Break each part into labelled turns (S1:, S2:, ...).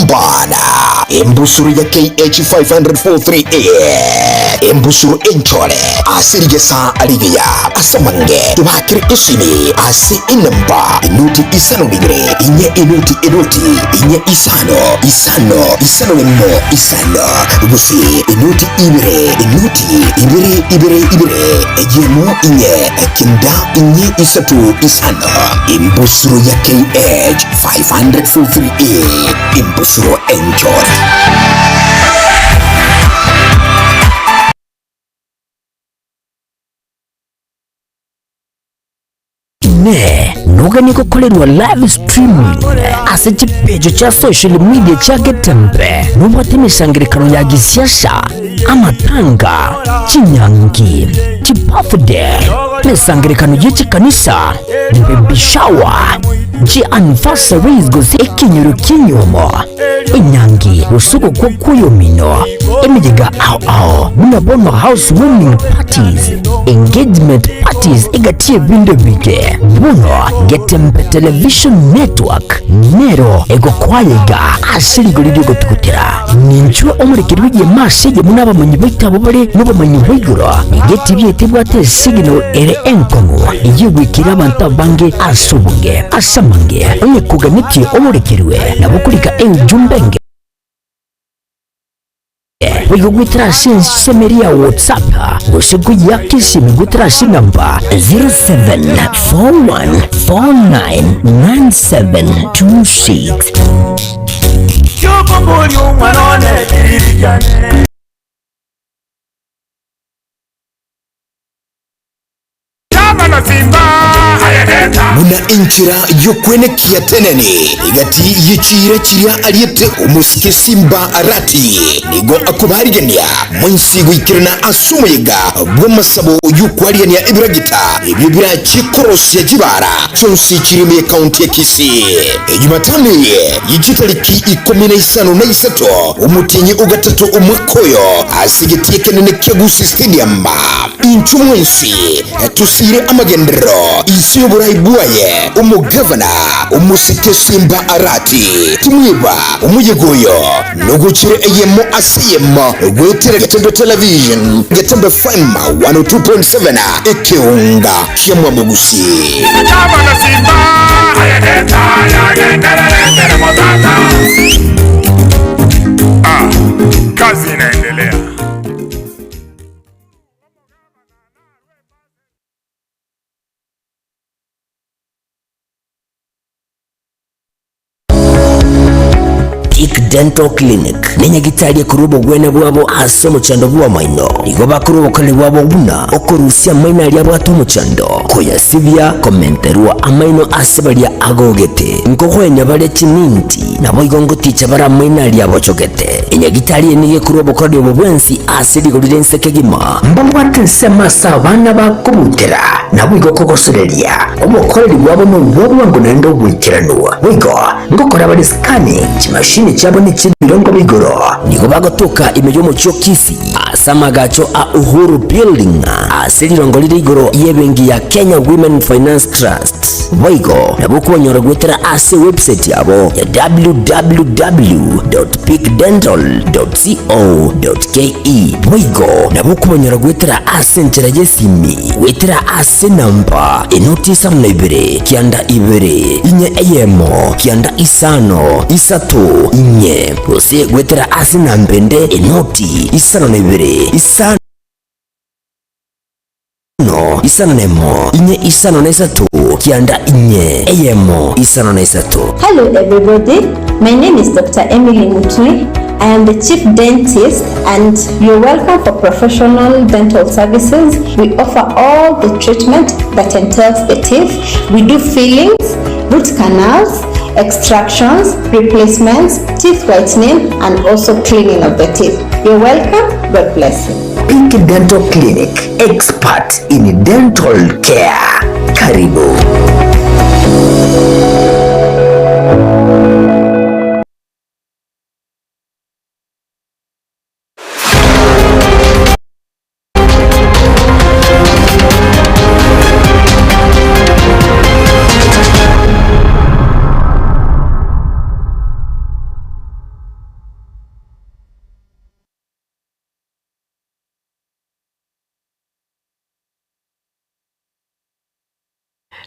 S1: Pambana embusuru ya KH 543A embusuru enchole asirigesa aligeya asamange tubakire isimi asi inamba inuti isano bigre inuti inye isano lemo isano gusi inuti ibire ejemo inye kinda inye isatu isano embusuru ya KH 543A embusuru enchole.
S2: Nugani kukolerwa live streaming ase chipejo cha social media cha Getembe nubati misangirikano ya gisiasha amatanga chinyangi chipafde misangirikano yichi kanisa mbebishawa ji anniversaries gosi ekinyuru kinyomo inyangi usuko kwa kuyomino emijiga ao munabono housewarming parties engagement parties igatie binde bide buno Getembe television network nero ego kwayega asiri golidio gotukutira ninchwe omurikiri wiye masije munaba manyi bitabo bari nubo manyi wiguro igeti byetebwate signal ere enkomo igwikira abantu bange asubunge asamange onye kuganiki omurikiriwe nabukulika enjumbenge wigugwitrashi semeria WhatsApp usiku yakisi migwitrashi namba 0741499726.
S1: Muna inchira yokwene kia teneni igati yichira chiria aliyete umusike Simba Arati nigo akubarigania mwensi gwikirana asumuyiga bw'amasabo yukwariania ibiragita ibibira chikorosi ya jibara chonsi chirime kaunti ya Kisii Jumatano yigitariki 15 umutinyi ugatatu umwakoyo asigitie kenene kegusi stadium inchumwensi tusire amagendero isi buraibuaye umugavana umusike Simba Arati tumwiba umuyegoyo nuguchire eyemo asiyemo gwetere Getembe television Getembe FM 102.7 ekeunga kiamwa mugusi
S3: kazi inaendelea.
S2: Peak Dental Clinic nenyagitalie kurubo gwene bwabo ase muchando bwa maino nigo bakurubo kale bwabo buna okorusia maino ali abwato muchando koyasibya komenterwa amaino asebalia agogete nkogwenya bale chiminti nabo igongo ticha bara maino ali abochogete enyagitalie niye kurubo kale bwensi asiri golire nsekegima mbambwate sema sabana bakubutera nabo igokogosereria omukoreri bwabo n'ubwo ngo nendo bwikiranwa wigo ngokora bali scanning chimashini chabo ni chibirongo bigoro nigo bagotoka imejo mu cyo Kisii asamagacho a Uhuru building asirirongo lirigoro yebengi ya Kenya Women Finance Trust wigo nabukonyora gwetera ase website yabo ya www.peakdental.co.ke wigo nabukonyora gwetera ase ntera jesimi wetera ase namba inotisa mnaibere kianda ibere inye eyemo kianda isano isatu inye ose gwetera ase nambende inoti isano na ibere isano isano nemo inye isano na isatu kianda inye eyemo isano na isatu.
S4: Hello everybody, my name is Dr. Emily Mutui. I am the Chief Dentist and you're welcome for professional dental services. We offer all the treatment that entails the teeth. We do fillings, root canals, extractions, replacements, teeth whitening and also cleaning of the teeth. You're welcome. God bless you.
S2: Peak Dental Clinic, expert in dental care. Karibu.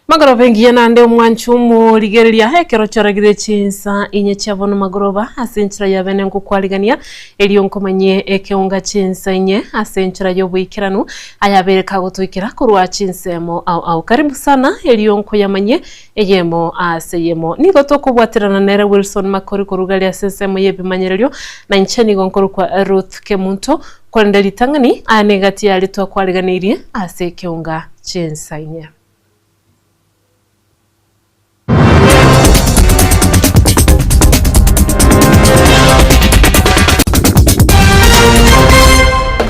S3: Magoroba ngiyana nde mwanchumu ligerelia hekero choragire chinsa inye chavona magoroba asenchira yabene nkukwaligania elionkomanye ekeunga chinsa inye asenchira yobwikiranu ayabereka gutwikira kurwa chinsemo au karibu sana elionko yamanye eyemo aseyemo nigo tokubwatirana nere Wilson Makori kurugali asensemo yebimanyerelyo na ncheni gonkoro kwa Ruth Kemunto kwendeli tangani anegati alitwa kwaliganirie asekeunga chinsa inye.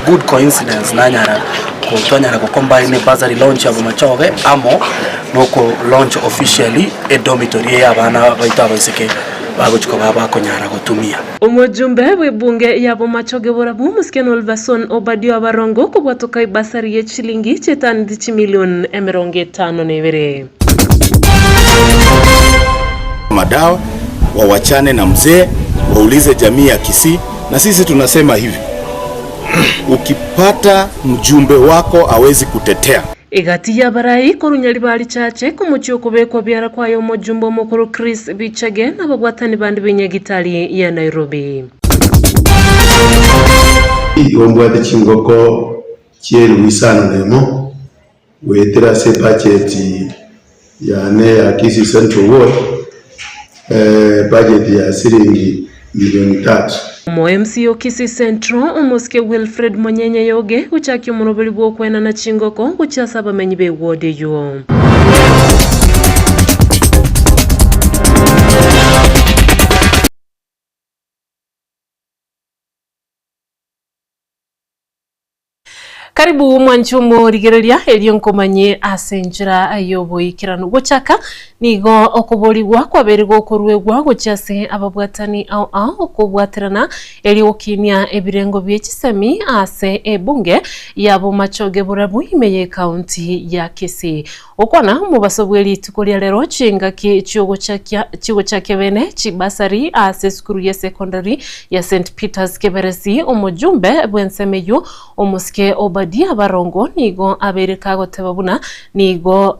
S5: Good coincidence nanyara kutonyara ko combine bursary launch abo machoge amo noko launch officially a dormitory y'abana baita baiseke bagochiko baba konyara gutumia
S3: umujumbe webunge yabo machoge borabu muskeno Olvason Obadio Abarongo kubwatoka ibasari ye shilingi chetani dichi milioni 52
S6: madawa wawachane na mzee waulize jamii ya Kisii na sisi tunasema hivi ukipata mjumbe wako awezi kutetea
S3: igati ya barai korunyali bali chache kumuchyo kubekwa byara kwayo mujumbe mukuru Chris Bichage n'abagwatani bandi b'inyagitali ya Nairobi
S7: igombwate chingoko cyeru wisanuremo wetera se budget ya Kisii Central Ward budget ya shilingi milioni 3
S3: Mo MCO Kisii Central umuske Wilfred Monyenye yoge uchaki umunobeli bwo kwena na chingoko kuchasaba menyi be wode yo Karibu mwanchumu ligerelia elionkomanye asenjira ayoboikiranu gochaka nigo okubolibwa kwaberego korwegwa gochase ababwatani au okubwatirana eliokinia ebirengo byekisemi ase ebunge yabo machoge burabu imeye county ya Kisii okwana mubasobweli tukolia lero chinga ki chigo chake bene chibasari ase skuru ya secondary ya St Peters Keberesi omujumbe bwensemeyo omuske Obadia Abarongo nigo abereka gotebabuna nigo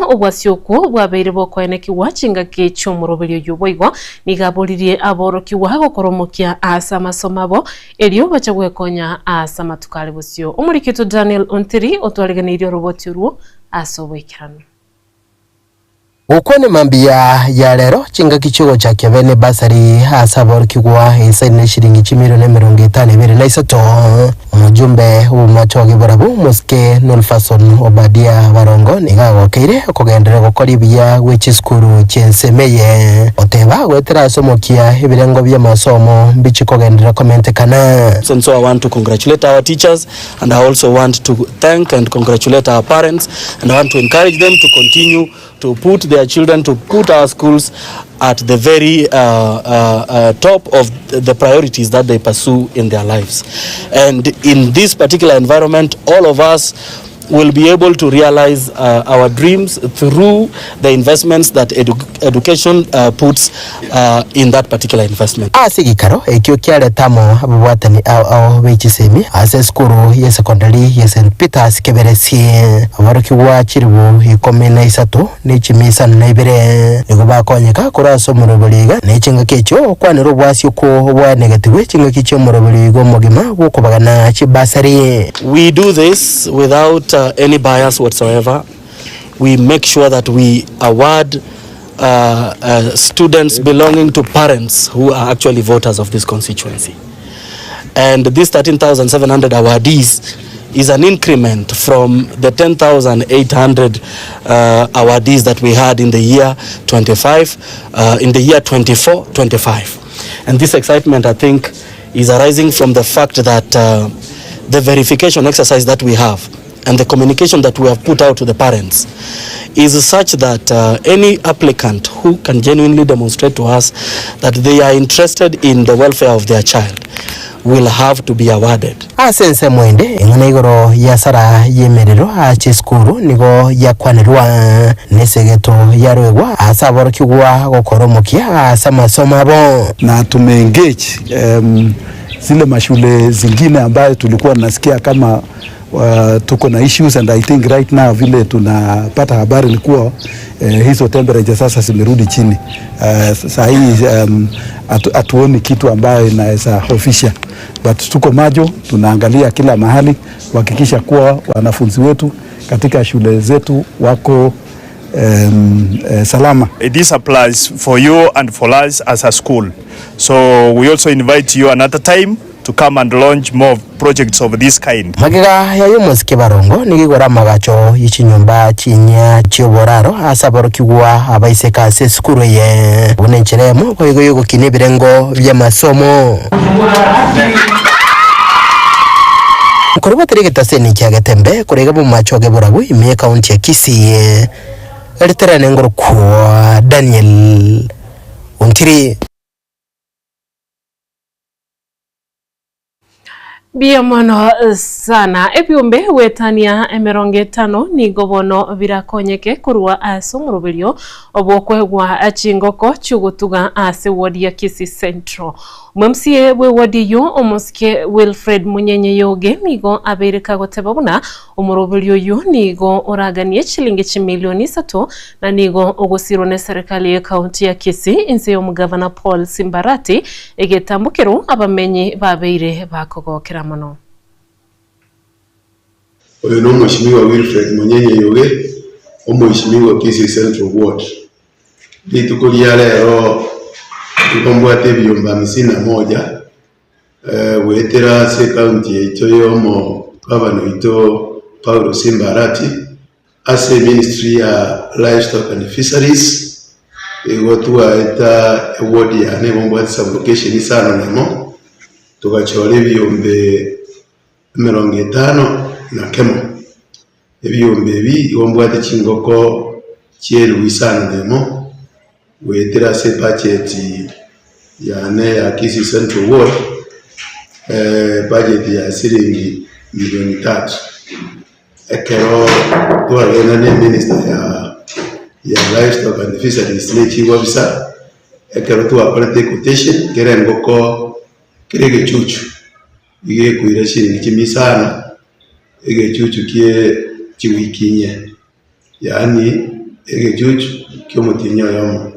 S3: obwasyoko bwabere bokweneki wachinga ke chomurobelyo yuboigo nigabolirie aboroki wago koromokia asa masomabo elio bachagwekonya asa matukale busyo umurikito Daniel Ontiri otwaleganirio roboti ruo asobwekirano
S2: Ukone mambia ya lero chinga kichugo cha kebene basari asabor kigwa isaine shilingi milioni 52 na isato umujumbe umachoge borabu muske Olvason Obadio Abarongo nigago keire kugendera gukora ibya w'ekisukuru chensemeye oteba gwetera somokia ibirengo by'amasomo bichikogendera komentekana.
S5: So I want to congratulate our teachers and I also want to thank and congratulate our parents and I want to encourage them to continue to put their children, to put our schools at the very top of the priorities that they pursue in their lives. And in this particular environment, all of us will be able to realize our dreams through the investments that education puts in that particular investment.
S2: Asigikaro ekyo kyale tamo abwatani au bechisemi ase skuru ya secondary ya St Peters Keberesi abaruki wa chiribu ikomena isatu n'ikimisa n'ibere nigoba konyeka kuraso muroboliga n'ichinga kecho kwanero bwasyo ko bwa negative chinga kicho muroboligo mogima bwo kubagana chibasari.
S5: We do this without any bias whatsoever. We make sure that we award students belonging to parents who are actually voters of this constituency. And this 13,700 awardees is an increment from the 10,800 awardees that we had in the year 24-25. And this excitement, I think, is arising from the fact that the verification exercise that we have and the communication that we have put out to the parents is such that any applicant who can genuinely demonstrate to us that they are interested in the welfare of their child will have to be awarded.
S2: Asense mwende ingana igoro ya sara yemerero achiskuru nigo yakwanirwa nesegeto yarwegwa asaboro kigwa gokoromokia asamasomabo
S8: na tumeengage zile mashule zingine ambayo tulikuwa nasikia kama tuko na issues, and I think right now vile tunapata habari ni kuwa hizo temperature sasa zimerudi chini. Sasa hii hatuoni kitu ambayo inaweza hofisha, but tuko majo, tunaangalia kila mahali kuhakikisha kuwa wanafunzi wetu katika shule zetu wako salama.
S9: This applies for you and for us as a school. So we also invite you another time to come and launch more projects of this kind.
S2: Magiga ya Yomosike Barongo nigigora magacho y'ikinyumba kinya cy'oboraro asabaro kigwa abaiseka se skuru ye bunencheremo ko yugo kinebirengo by'amasomo. Kuri batereke taseni cyagatembe kurega mu macho geburabu imiye county ya Kisii. Literane ngoro kwa Daniel Untiri.
S3: Biamono sana ebyumbe wetania emeronge 5 ni gobono birakonyeke kurwa asumurubirio obokwegwa achingoko chugutuga ase wodi ya Kisii Central. Mumsie we wodi yo Omosike Wilfred Munyenye yoge nigo abereka gotebabuna umurubirio yo nigo oraganie shilingi 1 milioni 3 na nigo ogosiro ne serikali ya county ya Kisii inse yo mugavana Paul Simbarati egetambukiro abamenyi babeire bakogokera mano.
S7: Oyo no mheshimiwa Wilfred Munyenye yoge omheshimiwa Kisii Central Ward. Lituko lya lero tukombwate byumba 51 wetera se county ito yomo gavana ito Paul Simbarati ase ministry ya livestock and fisheries egotua eta ward ya ne bombwate sublocation isano nemo tugachora byumbe 50 na kemo ebyumbe bi bombwate chingoko cyeru isano nemo wetera se budget yane ya Kisii Central Ward budget ya shilingi milioni 3. Ekero tuagena ne minister ya livestock and fisheries lechi wabisa ekero tuakolete quotation kerengoko kirege chuchu ige kuira shilingi kimisana ige chuchu kie chiwikinye yani ige chuchu kyo mutinyo yomo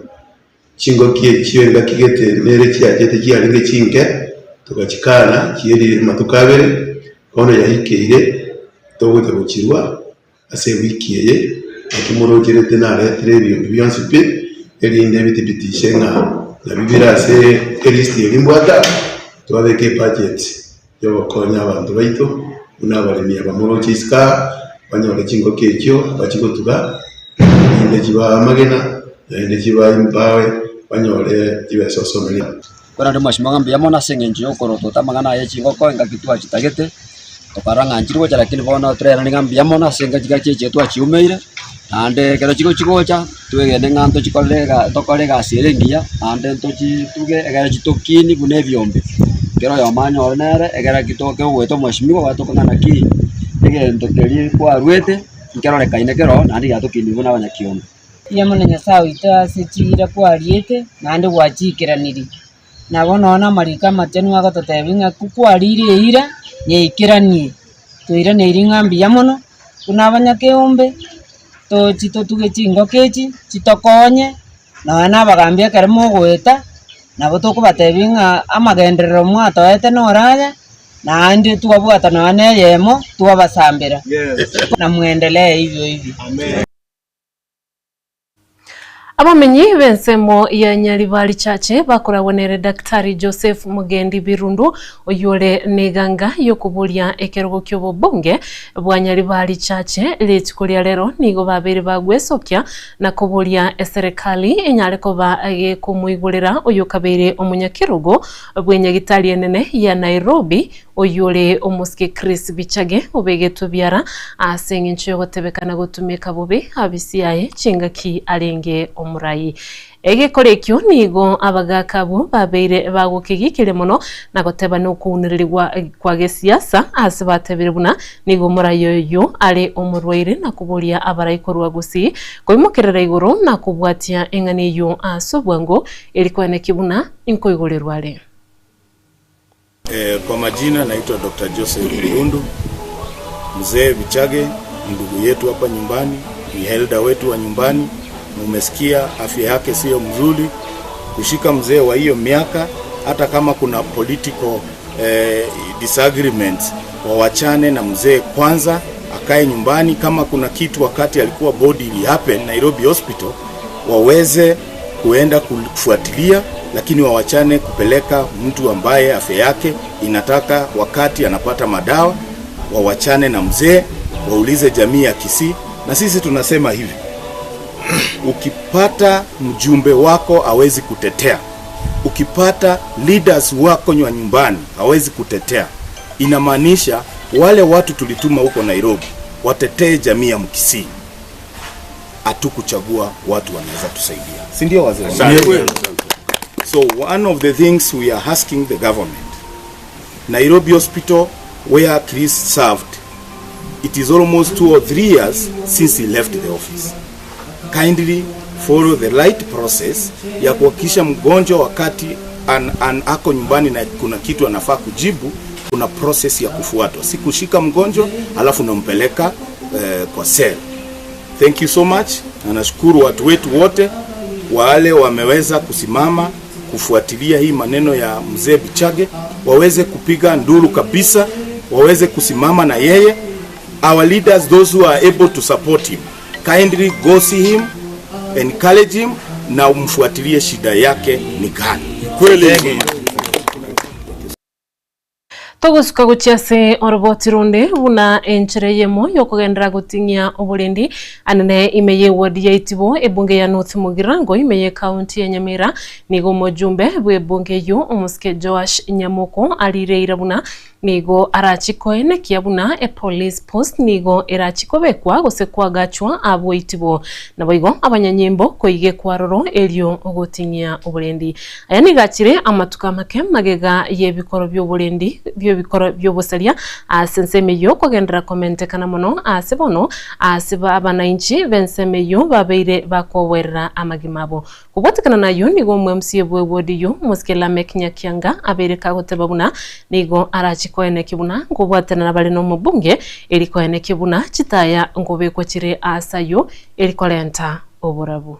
S7: chingo kie chiwenga kigete nere chiagete chiaringe chinge tukachikana chieri matukabere kono yahikeire togote guchirwa ase wikiye akimurogirete nare trebio byonsipe erinde bitibitishe na bibira se list y'imbwata twabeke budget yo konya abantu baito unabaremia bamurochiska banyore chingo kekyo bachigotuga inde kiba magena inde kiba imbawe banyore kiba sosomeli
S10: kora ndo mashimanga mbiyamona sengenje yokoro totamangana ye chingo ko ngakitwa chitagete tokaranga njirwo cha lakini bona trera ngambiyamona senga chikacheche twa chiumeire ande kero chikocha twegene nganto chikolega tokolega serengia ande ntochi tuge egera chitokini bune byombe kero yamanyo onere egera kitoke gweto mwashimiwa watokana ki egento keri kwa rwete kero rekaine kero nandi yatokini buna abanyakiombe
S11: yamone nyasawe ita sechira kwa riete nande gwachikiraniri nabona ona marika matenu agatotebinga kukwalire ira nyekiranie toira neiringa mbiyamono kuna abanyakiombe to chito tuge chingo kechi chitokonye na na bagambia karimo gweta nabo tokubatebinga amagenderero mwatoete noraya na andi tuwabwata na ane yemo tuwabasambira na muendelee hivyo hivyo. Amen.
S3: Abamenyi bensemo ya Nyaribali Chache bakorabonere Daktari Joseph Mugendi Birundu oyole neganga yokubulia ekerogo kyobo bonge bwa Nyaribali Chache letikulia lero nigo babere bagwesokya na kubulia eserikali enyareko ba kumwigulira oyokabere omunyakirugo bwenyagitali enene ya Nairobi oyole Omosike Chris Bichage obegetu byara asengencho yogotebekana gutumika bubi abisiaye chingaki alenge omurai egekorekyo nigo abagakabo babeire bagukigikire muno na goteba no kuniririrwa kwa gesiasa asibatebire buna nigo murayo yo ale omurwaire na kubulia abarayikorwa gusi koimukirira iguru na kubwatia engani yo asobwango elikwane kibuna inkoigorerwale.
S6: Kwa majina naitwa Dr. Joseph Birundu. Mzee Bichage ni ndugu yetu hapa nyumbani, ni elder wetu wa nyumbani. Umesikia afya yake sio mzuri. Kushika mzee wa hiyo miaka, hata kama kuna political disagreements, wawachane na mzee kwanza, akae nyumbani. Kama kuna kitu wakati alikuwa body ili happen Nairobi Hospital, waweze kuenda kufuatilia, lakini wawachane kupeleka mtu ambaye afya yake inataka wakati anapata madawa. Wawachane na mzee, waulize jamii ya Kisii. Na sisi tunasema hivi, ukipata mjumbe wako hawezi kutetea, ukipata leaders wako nyumbani hawezi kutetea, inamaanisha wale watu tulituma huko Nairobi watetee jamii ya Mkisii, hatukuchagua watu wanaweza tusaidia, si ndio wazee? So one of the things we are asking the government, Nairobi Hospital where Chris served, it is almost 2 or 3 years since he left the office. Kindly follow the right process ya kuhakikisha mgonjwa wakati ako nyumbani na kuna kitu anafaa kujibu, kuna process ya kufuatwa, si kushika mgonjwa alafu nampeleka kwa cell. Thank you so much, na nashukuru watu wetu wote wale wameweza kusimama kufuatilia hii maneno ya mzee Bichage, waweze kupiga nduru kabisa, waweze kusimama na yeye. Our leaders, those who are able to support him, kindly go see him, encourage him, na umfuatilie shida yake ni gani. Kweli
S3: Togusuka guchiase oroboti runde buna enchere yemo yokugendera gutingia oburendi anene imeye wadi ya Itibo ebunge ya North Mugirango imeye county ya Nyamira nigo mojumbe bwe bunge yu umuske Joash Nyamoko alireira buna nigo arachikoene kiabuna police post nigo erachikobekwa gosekwa gachwa abo Itibo na boigo abanyanyimbo koige kwaroro elio ogotingia oburendi aya ni gachire amatuka make magega yebikoro byoburendi bikoro byobusalia asensemeyo kugendera komente kana mono asebono asiba abananchi bensemeyo babeire bakowerera amagimabo kubotekana nayo nigo MMC bwebodiyo muskela meknya kyanga abere kagoteba buna nigo arachikoene kibuna ngobwatana nabale no mubunge erikoene kibuna chitaya ngobekwa chire asayo erikolenta oburabu.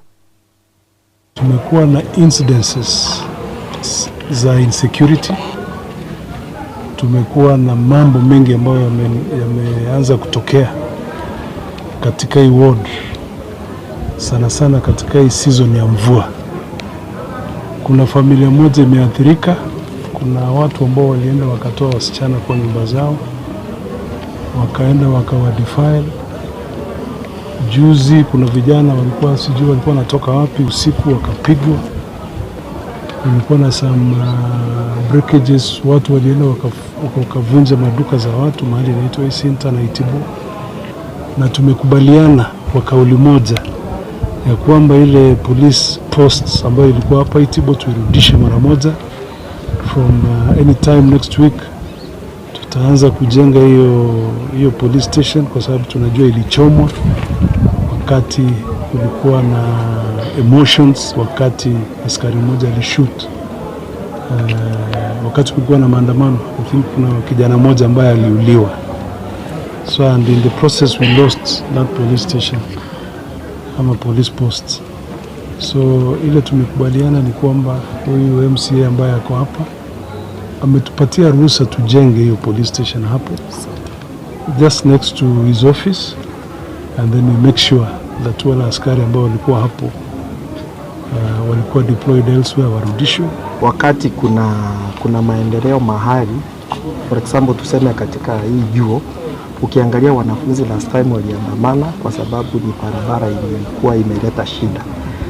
S12: Tumekuwa na incidences za insecurity, tumekuwa na mambo mengi ambayo yameanza kutokea katika hii ward, sana sana katika hii season ya mvua. Kuna familia moja imeathirika, kuna watu ambao walienda wakatoa wasichana kwa nyumba zao, wakaenda wakawadefile. Juzi kuna vijana walikuwa sijui walikuwa natoka wapi usiku wakapigwa. Kulikuwa na some breakages, watu walienda wakavunja maduka za watu mahali inaitwa Isinta na Itibo. Na tumekubaliana kwa kauli moja ya kwamba ile police posts ambayo ilikuwa hapa Itibo tuirudishe mara moja. From anytime next week tutaanza kujenga hiyo police station, kwa sababu tunajua ilichomwa wakati kulikuwa na emotions, wakati askari mmoja alishoot wakati kulikuwa na maandamano. I think kuna kijana mmoja ambaye aliuliwa. So and in the process we lost that police station ama police post. So ile tumekubaliana ni kwamba huyu MCA ambaye ako hapa ametupatia ruhusa tujenge hiyo police station hapo just next to his office, and then we make sure that wale askari ambao walikuwa hapo walikuwa deployed elsewhere warudishwe.
S13: Wakati kuna maendeleo mahali, for example tuseme katika hii juo, ukiangalia wanafunzi last time waliandamana kwa sababu ni barabara ilikuwa imeleta shida.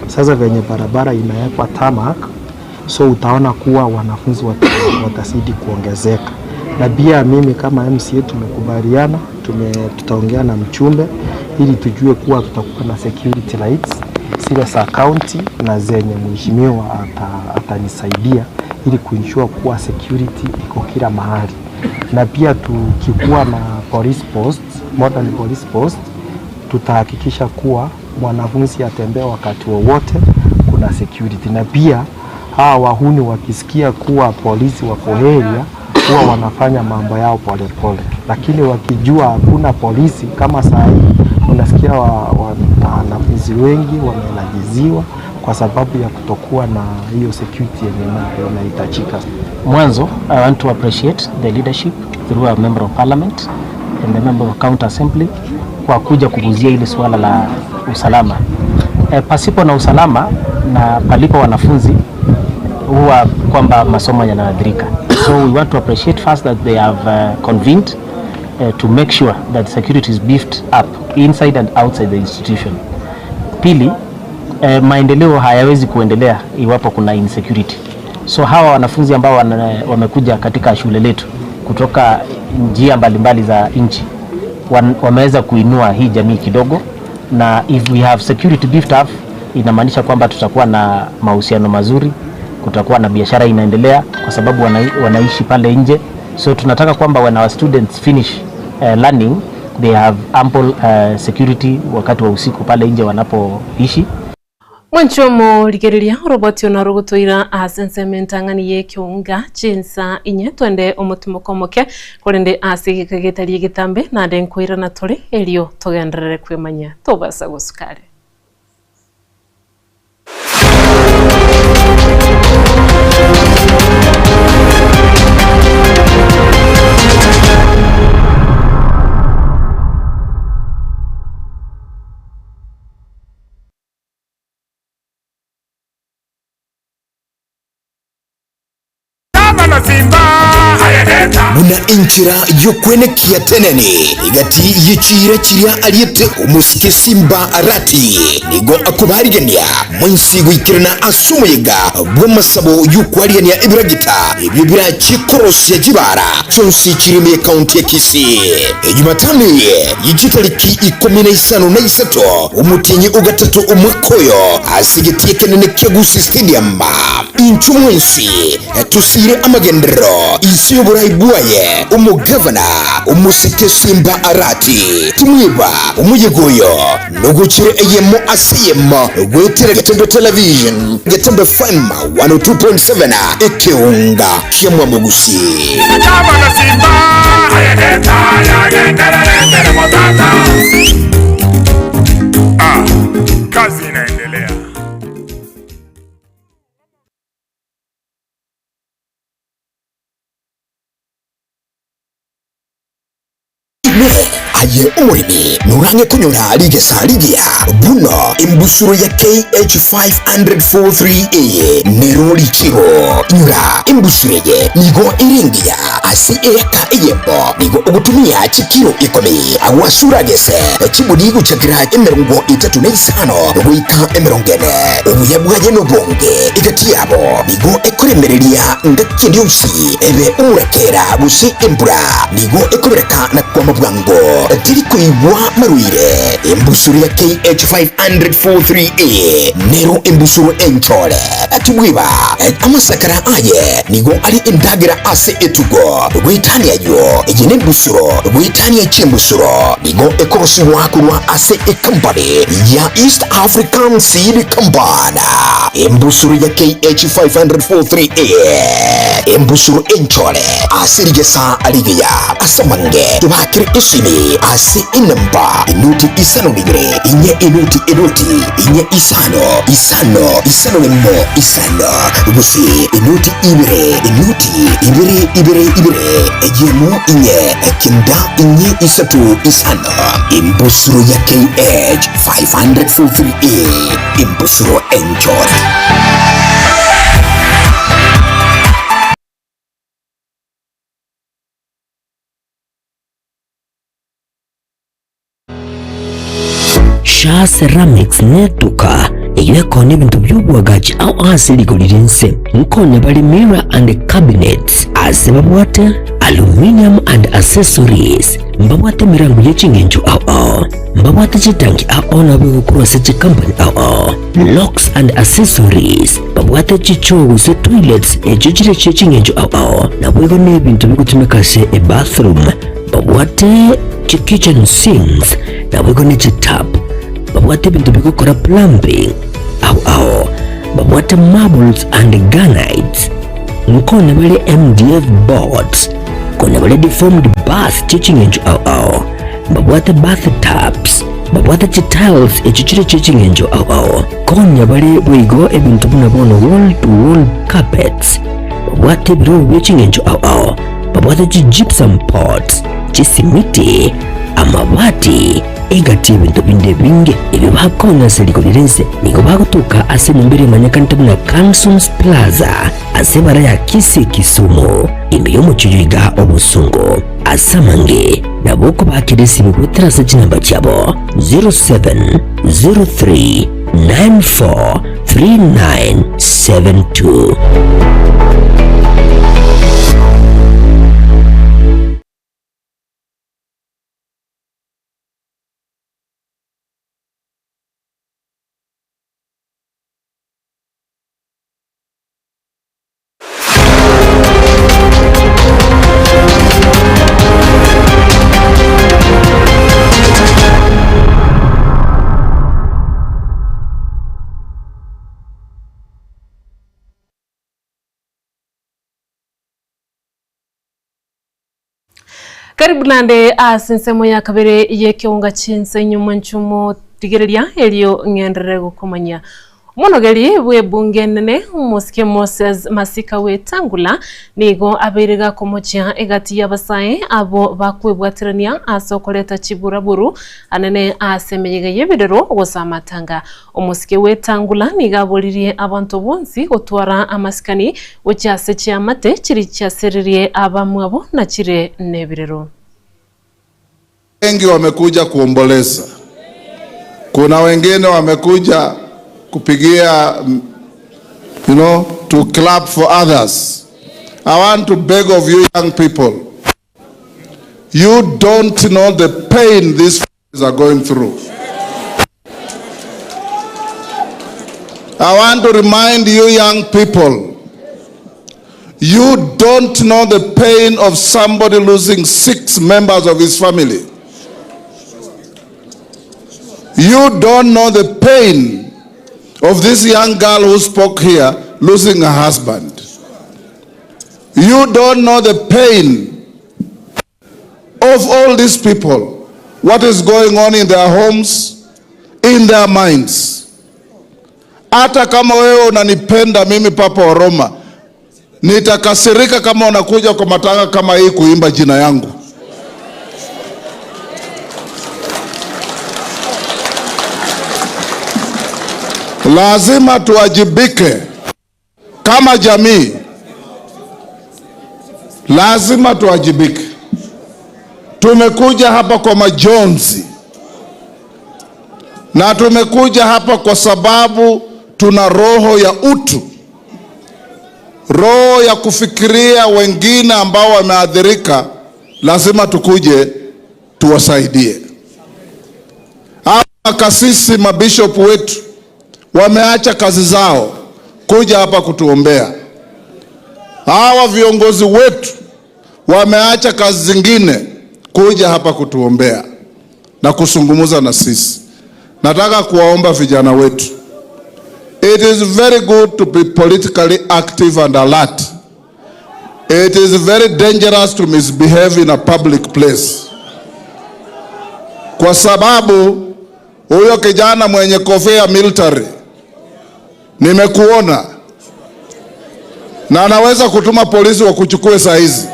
S13: Sasa venye barabara inawekwa tarmac, so utaona kuwa wanafunzi watazidi kuongezeka. Na pia mimi kama MCA tumekubaliana, tutaongea na mchumbe ili tujue kuwa tutakuwa na security lights zile za county na zenye mheshimiwa atanisaidia ili kuensure kuwa security iko kila mahali. Na pia tukikuwa na police post, modern police post, tutahakikisha kuwa mwanafunzi atembea wakati wowote kuna security. Na pia hawa wahuni wakisikia kuwa polisi wako area huwa wanafanya mambo yao pole pole. lakini wakijua hakuna polisi kama saa hii, unasikia wanafunzi wengi wamelajiziwa kwa sababu ya kutokuwa na hiyo security yenye inahitajika.
S14: Mwanzo, I want to appreciate the leadership through a member of parliament and the member of county assembly kwa kuja kuguzia ile swala la usalama. Pasipo na usalama na palipo wanafunzi huwa kwamba masomo yanaathirika. So we want to appreciate first that they have convened to make sure that security is beefed up inside and outside the institution. Pili, maendeleo hayawezi kuendelea iwapo kuna insecurity. So hawa wanafunzi ambao wamekuja katika shule letu kutoka njia mbalimbali za nchi wameweza kuinua hii jamii kidogo, na if we have security beefed up inamaanisha kwamba tutakuwa na mahusiano mazuri, kutakuwa na biashara inaendelea kwa sababu wanaishi pale nje. So tunataka kwamba when our students finish learning they have ample security wakati wa usiku pale nje wanapoishi.
S3: Mwanchomo ligereria roboti ona rugutoira asensementa ngani ye kiunga chinsa inye twende omutumukomoke kurende asigika gitari gitambe na ndenkwira na turi elio tugenderere kwimanya tobasa gusukare.
S1: Muna inchira yokwenekia tenene igati yicira kiria aliyete umusike Simba Arati nigo akubarigania mwensi gwikirana asumuyiga bw'amasabo y'ukwariania ibiragita ibyo birakikoroshya kibara cyonsi kirime county ya Kisii. Jumatano y'igitariki 15 umutinyi ugatatu umwakoyo asigitiye kenene Kegusi Stadium inchumwensi tusire amagendero isi y'uburayibwaye umugavana umusike Simba Arati tumwiba umuyegoyo nugukire eyemo asiyemo gwetere Gatembe Television Gatembe FM 102.7 ekeunga kyemwa mugusi
S15: kazi inaendelea.
S1: aye umurimi nurange kunyura ligesa ligia buno imbusuro ya KH500-43A nero likiro nyura imbusuro nigo iringia asi eka eyembo nigo ugutumia chikiro ikomi awasura gese chibudigu chagira emerongo 35 wika emerongene ubuyabwaje nobonge igatiyabo nigo ekoremereria ngakindi usi ebe umurekera busi embura nigo ekobereka na kwa mabwango tiriko ibwa maruire embusuru ya KH500-43A nero embusuru enchole atubwiba amasakara aye nigo ali indagira ase etugo witani ayo ejene embusuru witani ya chimbusuru nigo ekorosi wakurwa ase company ya East African Seed Company embusuru ya KH500-43A embusuru enchole asirigesa aligeya asamange tubakire isimi ase inamba inuti isano nigre inye inuti inye isano lemo isano gusi inuti ibire ejemu inye kinda inye isatu isano imbusuru ya KH500-43A imbusuru enjoy.
S2: Sha Ceramics netuka iweko n'ibintu by'ubwagaji au asiligolinse nkone bali mirror and cabinets asebabwate aluminium and accessories mbabwate mirango y'echingenjo au mbabwate chitangi au nabwo kurose company au locks and accessories babwate chichogo se toilets echichire chechingenjo au nabwo n'ibintu bikutumika se e bathroom babwate kitchen sinks nabwo n'echitap babwate bintu bikukora plumbing au babwate marbles and granites nkone bali MDF boards kuna wale deformed bath chichingenjo au babwate bathtubs babwate tiles echichire chichingenjo au konya bale bwigo ebintu bunabono wall to wall carpets babwate biro bichingenjo au babwate gypsum pots chisimiti amabati igati ibintu binde binge ibi bakonya seliko lirense niko bagutuka ase mumbere manyakantabu na Cansons Plaza ase bara ya Kisumu imiyo muchiyiga obusungu asamange naboko bakirisi bigutira se kinamba cyabo 0703943972.
S3: Karibu nande asinsemo ya kabere yekiunga chinse nyuma nchumo tigereria elio ngendere gukomanya monogeri bwe bunge nene Musike Moses Masika Wetangula nigo abiriga komochia egati yabasaye abo bakwebwatirania asokoleta chiburaburu anene asemeyege yebidero gosamatanga Musike Wetangula nigabolirie abantu bonsi gotwara amasikani okyase kyamate kiri kyaseririe abamwabo na kire nebirero.
S15: Wengi wamekuja kuomboleza, kuna wengine wamekuja kupigia, to clap for others. I want to beg of you young people, you don't know the pain these families are going through. I want to remind you young people, you don't know the pain of somebody losing 6 members of his family. You don't know the pain of this young girl who spoke here losing her husband. You don't know the pain of all these people, what is going on in their homes, in their minds. Hata kama wewe unanipenda mimi Papa Oroma, nitakasirika kama unakuja kwa matanga kama hii kuimba jina yangu. Lazima tuwajibike kama jamii. Lazima tuwajibike. Tumekuja hapa kwa majonzi. Na tumekuja hapa kwa sababu tuna roho ya utu. Roho ya kufikiria wengine ambao wameathirika, lazima tukuje tuwasaidie. Hawa makasisi, mabishop wetu wameacha kazi zao kuja hapa kutuombea. Hawa viongozi wetu wameacha kazi zingine kuja hapa kutuombea na kusungumuza na sisi. Nataka kuwaomba vijana wetu, it is very good to be politically active and alert. It is very dangerous to misbehave in a public place. Kwa sababu huyo kijana mwenye kofia military nimekuona na anaweza kutuma polisi wakuchukue saa hizi.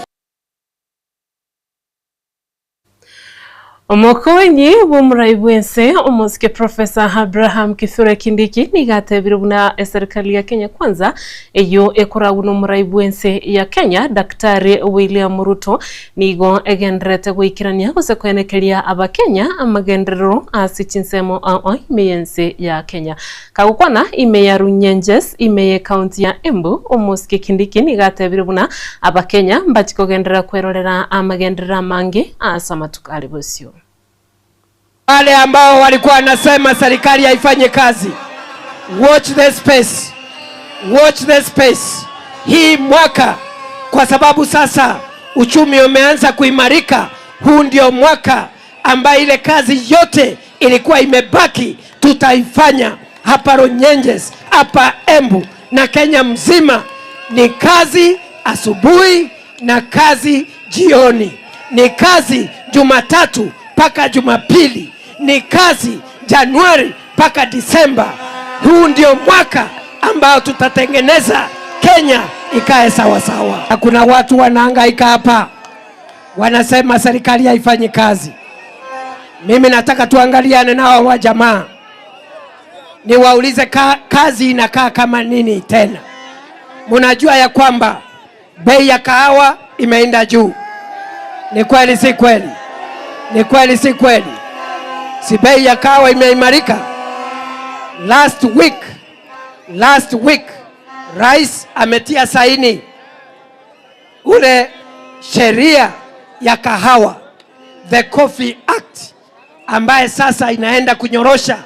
S3: Omokonyi bumuraibwense Musike Professor Abraham Kithure Kindiki nigatebiruna serikali ya Kenya Kwanza eyo ekoraguna muraibwense ya Kenya Daktari William Ruto nigo egendrete gwikirania gusekwenekeria abakenya amagendero asichinsemo imeyense ya Kenya kagukwana ime ya Runyenjes ime ya county ya Embu Musike Kindiki nigatebiruna abakenya mbachikogendera kwerorera amagendera mangi asamatukali bosio.
S16: Wale ambao walikuwa wanasema serikali haifanye kazi, watch the space, watch the space. Hii mwaka, kwa sababu sasa uchumi umeanza kuimarika, huu ndio mwaka ambayo ile kazi yote ilikuwa imebaki tutaifanya hapa Runyenjes, hapa Embu na Kenya mzima. Ni kazi asubuhi na kazi jioni. Ni kazi Jumatatu mpaka Jumapili. Ni kazi Januari mpaka Disemba. Huu ndio mwaka ambao tutatengeneza Kenya ikae sawa sawa. Kuna watu wanahangaika hapa, wanasema serikali haifanyi kazi. Mimi nataka tuangaliane nao wa jamaa, niwaulize kazi inakaa kama nini tena? Munajua ya kwamba bei ya kahawa imeenda juu. Ni kweli si kweli? Ni kweli si kweli? Si bei ya kahawa imeimarika? Last week Rais ametia saini ule sheria ya kahawa, the Coffee Act, ambaye sasa inaenda kunyorosha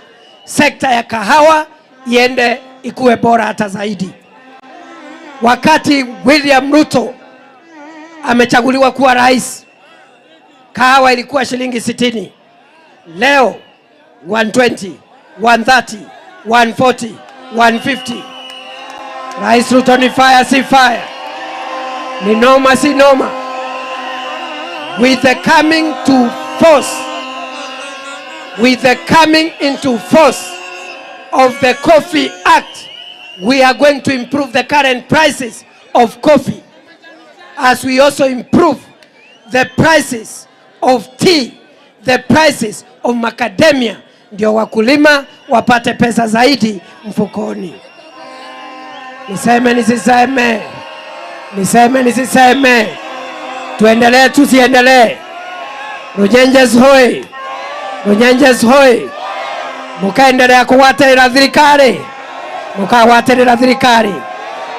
S16: sekta ya kahawa iende ikuwe bora hata zaidi. Wakati William Ruto amechaguliwa kuwa rais, kahawa ilikuwa shilingi 60. Leo 120, 130, 140, 150. Rais Ruto ni fire si fire? Ni noma si noma? With the coming into force of the Coffee Act, we are going to improve the current prices of coffee, as we also improve the prices of tea, the prices of macadamia, ndio wakulima wapate pesa zaidi mfukoni. Niseme nisiseme? Niseme nisiseme? Tuendelee tusiendelee? Runyenjes hoi! Runyenjes hoi! Mukaendelea kuwaterera thirikari, mukawaterera thirikari,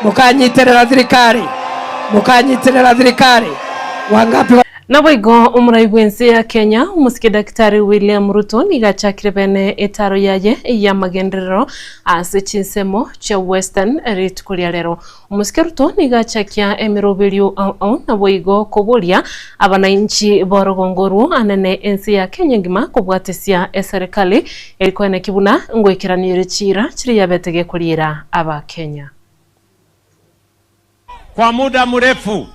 S16: mukanyiterera thirikari, mukanyiterera thirikari. Wangapi
S3: na boigo umuraigwense ya Kenya umusike Daktari William Ruto nigachakire bene etaro yaye ya magenderero ase chinsemo cha Western Rift kuria rero. Umusike Ruto nigachakia emirobelio na boigo koboria abananchi borogongoru anene ensi ya Kenya ngima kubwatesia serikali ilikuwa na kibuna ngwekiranire chira chiri yabetege kulira aba Kenya.
S17: Kwa muda mrefu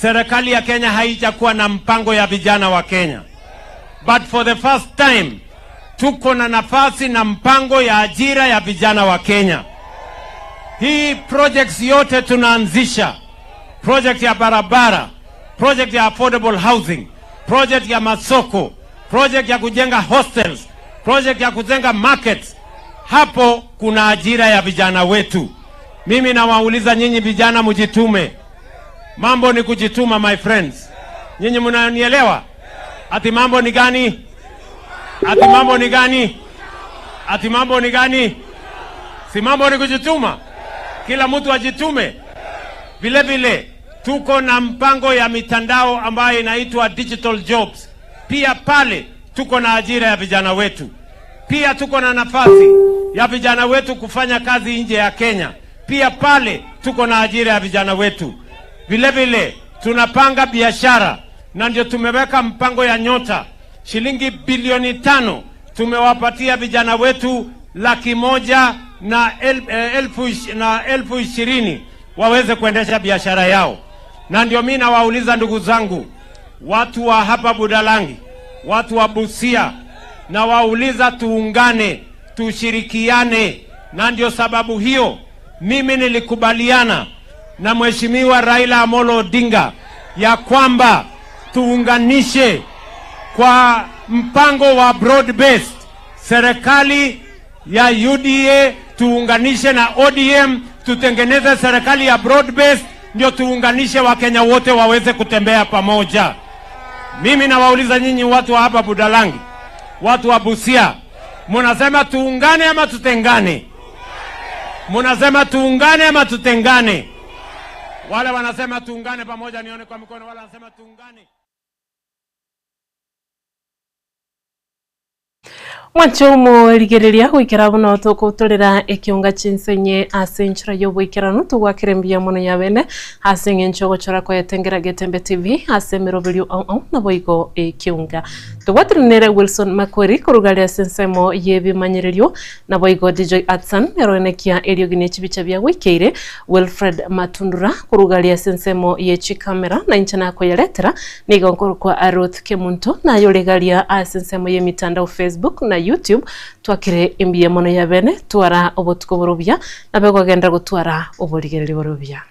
S17: serikali ya Kenya haijakuwa na mpango ya vijana wa Kenya. But for the first time tuko na nafasi na mpango ya ajira ya vijana wa Kenya. Hii projects yote tunaanzisha, project ya barabara, project ya affordable housing, project ya masoko, project ya kujenga hostels, project ya kujenga markets. Hapo kuna ajira ya vijana wetu. Mimi nawauliza nyinyi vijana mujitume. Mambo ni kujituma, my friends. Nyinyi mnanielewa? Ati mambo ni gani? Ati mambo ni gani? Ati mambo ni gani? Si mambo ni kujituma. Kila mtu ajitume. Vile vile tuko na mpango ya mitandao ambayo inaitwa digital jobs. Pia pale tuko na ajira ya vijana wetu. Pia tuko na nafasi ya vijana wetu kufanya kazi nje ya Kenya. Pia pale tuko na ajira ya vijana wetu. Vile vile tunapanga biashara, na ndio tumeweka mpango ya Nyota, shilingi bilioni 5 tumewapatia vijana wetu 100,000 na 20,000 waweze kuendesha biashara yao. Na ndio mimi nawauliza ndugu zangu, watu wa hapa Budalangi, watu wa Busia, na wauliza tuungane, tushirikiane. Na ndio sababu hiyo mimi nilikubaliana na Mheshimiwa Raila Amolo Odinga ya kwamba tuunganishe kwa mpango wa broad based, serikali ya UDA tuunganishe na ODM, tutengeneze serikali ya broad based, ndio tuunganishe Wakenya wote waweze kutembea pamoja. Mimi nawauliza nyinyi watu wa hapa Budalangi, watu wa Busia, munasema tuungane ama tutengane? Munasema tuungane ama tutengane? Wale wanasema tuungane pamoja nione kwa mikono. Wale wanasema tuungane.
S3: Mwanchomo rigereria gwikira buno tukuturira ekiunga chinsenye asenchira yo gwikiranu tugwakirembia muno ya bene asenye nchogochora kwa yetengera Getembe TV asemero bilio au na boigo ekiunga tugwatirinere Wilson Makweri kurugalia sensemo yebimanyirerio na boigo DJ Atsan eronekia eliogine chibicha bya wikeire Wilfred Matundura kurugalia sensemo yechi kamera na inchana ko yaletera nigo nkuru kwa Aruth Kemunto na yolegalia asensemo ye mitandao Facebook na YouTube twakire imbie mono ya bene twara obotuko borobia na bego agenda gutwara oborigereri borobia.